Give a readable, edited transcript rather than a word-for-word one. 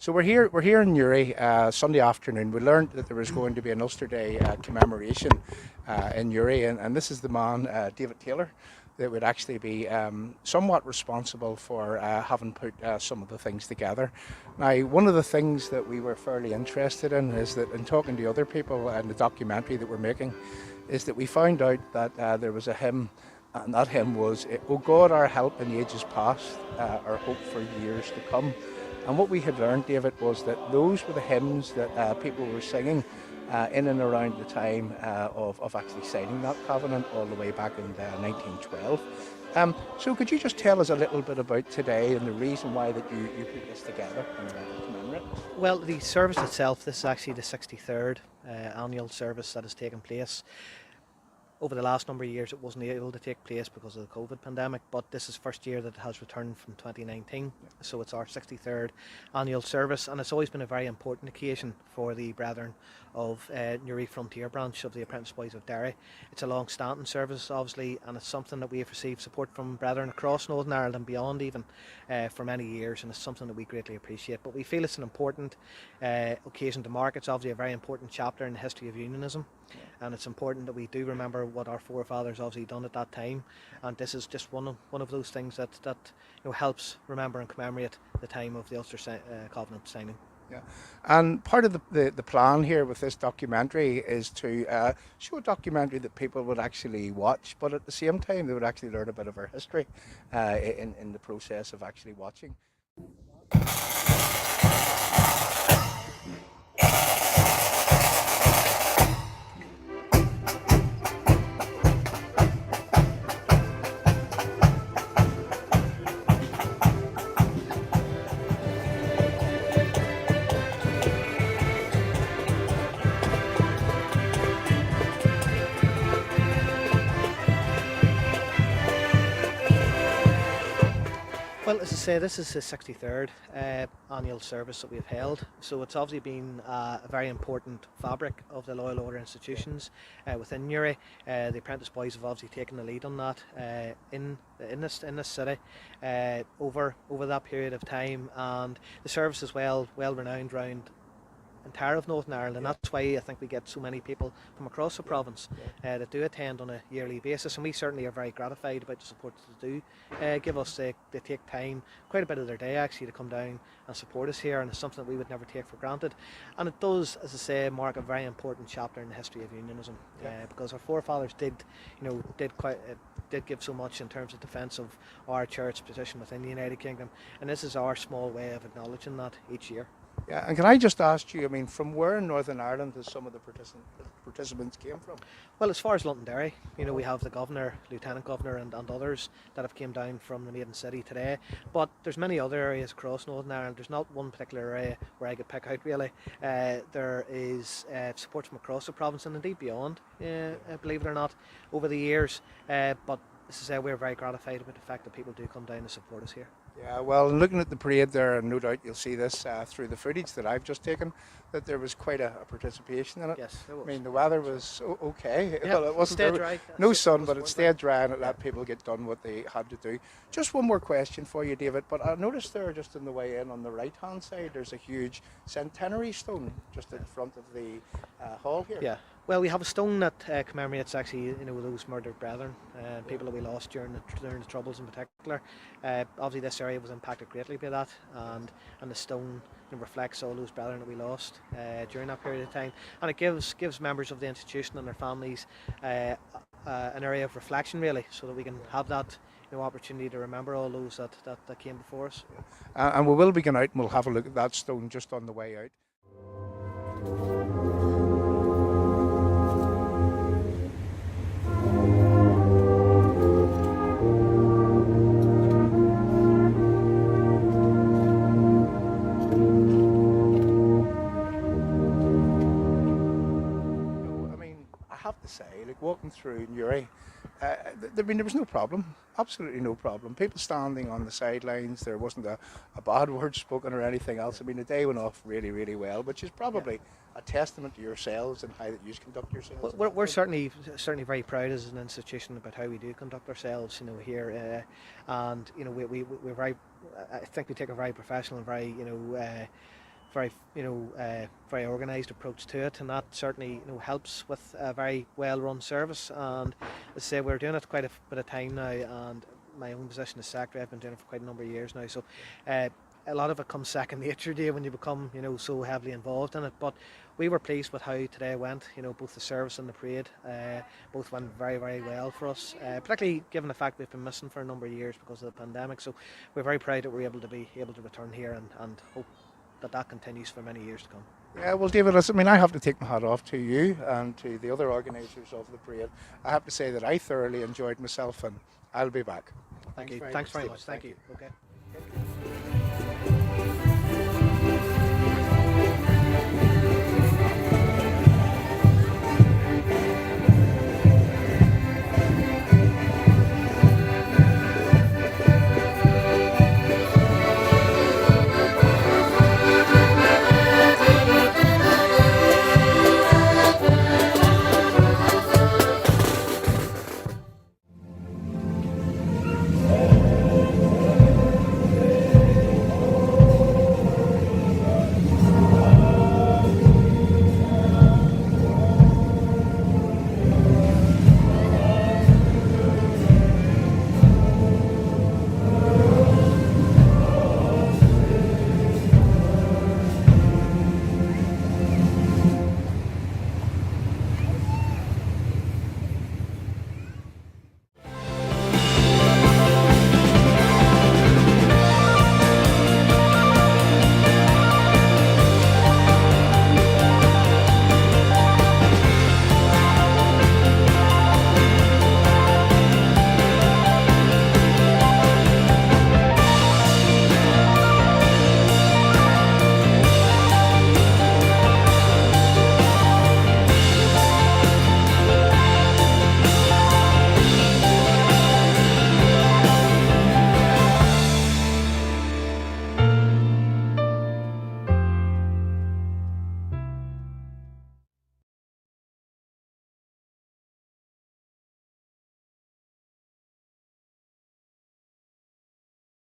So we're here in Newry Sunday afternoon. We learned that there was going to be an Ulster Day commemoration in Newry, and this is the man, David Taylor, that would actually be somewhat responsible for having put some of the things together. Now, one of the things that we were fairly interested in is that in talking to other people and the documentary that we're making, is that we found out that there was a hymn, and that hymn was, "O God, our help in ages past, our hope for years to come." And what we had learned, David, was that those were the hymns that people were singing in and around the time of actually signing that covenant all the way back in 1912. So could you just tell us a little bit about today and the reason why that you put this together and commemorate? Well, the service itself, this is actually the 63rd annual service that has taken place. Over the last number of years it wasn't able to take place because of the COVID pandemic, but this is the first year that it has returned from 2019, so it's our 63rd annual service, and it's always been a very important occasion for the brethren of Newry Frontier branch of the Apprentice Boys of Derry. It's a long-standing service obviously, and it's something that we have received support from brethren across Northern Ireland and beyond even for many years, and it's something that we greatly appreciate. But we feel it's an important occasion to mark. It's obviously a very important chapter in the history of unionism, and it's important that we do remember what our forefathers obviously done at that time, and this is just one of those things that helps remember and commemorate the time of the Ulster Covenant signing. Yeah, and part of the plan here with this documentary is to show a documentary that people would actually watch, but at the same time they would actually learn a bit of our history in the process of actually watching. Well, as I say, this is the 63rd annual service that we've held, so it's obviously been a very important fabric of the Loyal Order institutions within Newry. The Apprentice Boys have obviously taken the lead on that in this city over that period of time, and the service is well renowned round entire of Northern Ireland, and that's why I think we get so many people from across the province that do attend on a yearly basis, and we certainly are very gratified about the support that they do give us. They take time, quite a bit of their day actually, to come down and support us here, and it's something that we would never take for granted. And it does, as I say, mark a very important chapter in the history of unionism, because our forefathers did give so much in terms of defence of our church's position within the United Kingdom, and this is our small way of acknowledging that each year. Yeah, and can I just ask you, I mean, from where in Northern Ireland has some of the participants came from? Well, as far as Londonderry, we have the Governor, Lieutenant Governor and others that have came down from the maiden city today, but there's many other areas across Northern Ireland. There's not one particular area where I could pick out really. There is support from across the province and indeed beyond, believe it or not, over the years, but as I say, we're very gratified about the fact that people do come down to support us here. Yeah, well, looking at the parade there, and no doubt you'll see this through the footage that I've just taken, that there was quite a participation in it. Yes, there was. I mean, the weather was okay. Yeah, Well, it wasn't stayed dry. no sun, but it stayed dry, and it let people get done what they had to do. Just one more question for you, David. But I noticed there, just on the way in on the right-hand side, there's a huge centenary stone just in front of the hall here. Yeah. Well, we have a stone that commemorates actually, those murdered brethren, people that we lost during the Troubles in particular. Obviously, this area was impacted greatly by that, and the stone reflects all those brethren that we lost during that period of time, and it gives members of the institution and their families an area of reflection really, so that we can have that opportunity to remember all those that came before us. And we will be going out and we'll have a look at that stone just on the way out. To say, like walking through Newry, there was no problem, absolutely no problem. People standing on the sidelines, there wasn't a bad word spoken or anything else. I mean, the day went off really, really well, which is probably a testament to yourselves and how that you conduct yourselves. Well, we're certainly very proud as an institution about how we do conduct ourselves, here, and we're very. I think we take a very professional and very very very organised approach to it, and that certainly helps with a very well run service. And as I say, we're doing it quite a bit of time now, and my own position as secretary, I've been doing it for quite a number of years now, so a lot of it comes second nature to you when you become so heavily involved in it. But we were pleased with how today went. Both the service and the parade both went very, very well for us, particularly given the fact we've been missing for a number of years because of the pandemic. So we're very proud that we're able to return here, and hope that continues for many years to come. Yeah, well, David, I have to take my hat off to you and to the other organisers of the parade. I have to say that I thoroughly enjoyed myself, and I'll be back. Thanks very much. Thank you. Okay.